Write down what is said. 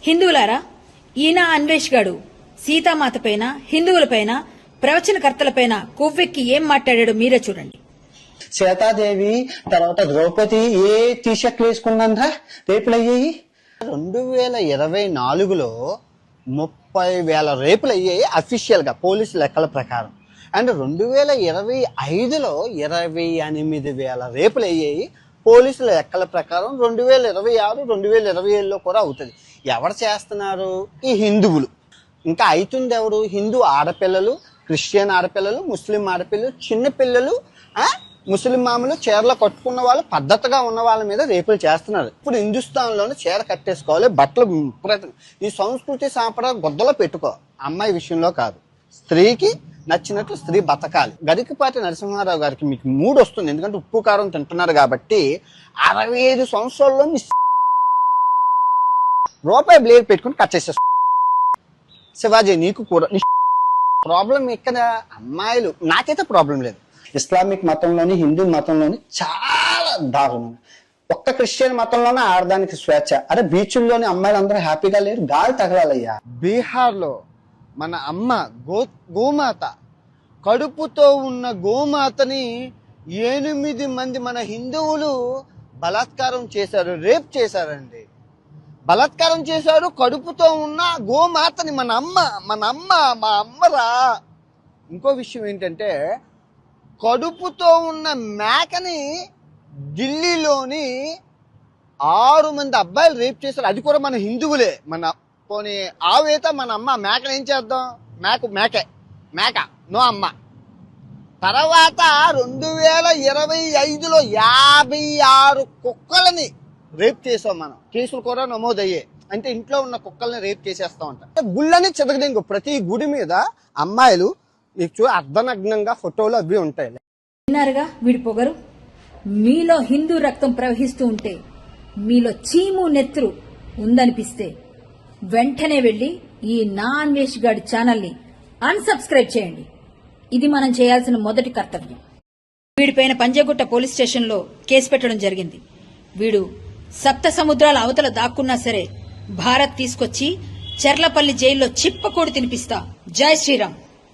హిందువులారా, ఈయన అన్వేష్ గాడు సీతామాత పైన, హిందువులపైన, ప్రవచనకర్తలపైన కొవ్వెక్కి ఏం మాట్లాడాడో మీరే చూడండి. సీతాదేవి తర్వాత ద్రౌపది ఏ టీషర్ట్లు వేసుకున్నారా రేపులు అయ్యాయి. 2024లో 30,000 రేపులు అయ్యాయి అఫీషియల్ గా పోలీసు లెక్కల ప్రకారం. అండ్ 2025లో 28,000 రేపులు అయ్యాయి పోలీసుల లెక్కల ప్రకారం. 2026, 2027లో కూడా అవుతుంది. ఎవరు చేస్తున్నారు? ఈ హిందువులు. ఇంకా అవుతుంది ఎవరు? హిందూ ఆడపిల్లలు, క్రిస్టియన్ ఆడపిల్లలు, ముస్లిం ఆడపిల్లలు, చిన్న పిల్లలు, ముస్లిం మామూలు చీరలు కట్టుకున్న వాళ్ళు, పద్ధతిగా ఉన్న వాళ్ళ మీద రేపులు చేస్తున్నారు. ఇప్పుడు హిందుస్థాన్లోనే చీర కట్టేసుకోవాలి, బట్టలు ఈ సంస్కృతి సాంప్రదాయం గొద్దలో పెట్టుకో. అమ్మాయి విషయంలో కాదు, స్త్రీకి నచ్చినట్లు స్త్రీ బతకాలి. గరికపాటి నరసింహారావు గారికి మీకు మూడు వస్తుంది, ఎందుకంటే ఉప్పు కారం తింటున్నారు కాబట్టి. 65 సంవత్సరాల్లో మీ రూపాయి బ్లేడ్ పెట్టుకుని కట్ చేసేస్తా. శివాజీ నీకు కూడా ప్రాబ్లం ఇక్కడ అమ్మాయిలు. నాకైతే ప్రాబ్లం లేదు. ఇస్లామిక్ మతంలోని, హిందూ మతంలోని చాలా దారుణం. ఒక్క క్రిస్టియన్ మతంలోనే ఆడడానికి స్వేచ్ఛ. అరే బీచ్ల్లోని అమ్మాయిలు అందరూ హ్యాపీగా లేరు, గాలి తగలాలయ్యా. బీహార్లో మన అమ్మ గోమాత, కడుపుతో ఉన్న గోమాతని 8 మంది మన హిందువులు బలాత్కారం చేశారు, రేప్ చేశారండి. బలాత్కారం చేశారు కడుపుతో ఉన్న గోమాతని. మన అమ్మ మా అమ్మరా. ఇంకో విషయం ఏంటంటే, కడుపుతో ఉన్న మేకని ఢిల్లీలోని 6 మంది అబ్బాయిలు రేప్ చేశారు. అది కూడా మన హిందువులే. మన పోనీ ఆవేత మన అమ్మ, మేకను ఏం చేద్దాం? మేక నో అమ్మ. తర్వాత 2025లో 56 కుక్కలని రేప్ చేసాం మనం. కేసులు కూడా నమోదయ్యాయి. అంటే ఇంట్లో ఉన్న కుక్కల్ని రేప్ చేసేస్తా ఉంటాం. గుళ్ళని చెదగదింగు. ప్రతి గుడి మీద అమ్మాయిలు అర్ధనగ్నంగా ఫోటోలు అవి ఉంటాయి. విన్నారుగా వీడి పొగరు. మీలో హిందూ రక్తం ప్రవహిస్తూ ఉంటే, మీలో చీము నెత్తురు ఉందనిపిస్తే వెంటనే వెళ్లి ఈ నా అన్వేష్ గాడి ఛానల్ని అన్సబ్స్క్రైబ్ చేయండి. ఇది మనం చేయాల్సిన మొదటి కర్తవ్యం. వీడిపైన పంజగుట్ట పోలీస్ స్టేషన్లో కేసు పెట్టడం జరిగింది. వీడు సప్త సముద్రాల అవతల దాక్కున్నా సరే భారత్ తీసుకొచ్చి చెర్లపల్లి జైల్లో చిప్పకూడు తినిపిస్తా. జై శ్రీరామ్.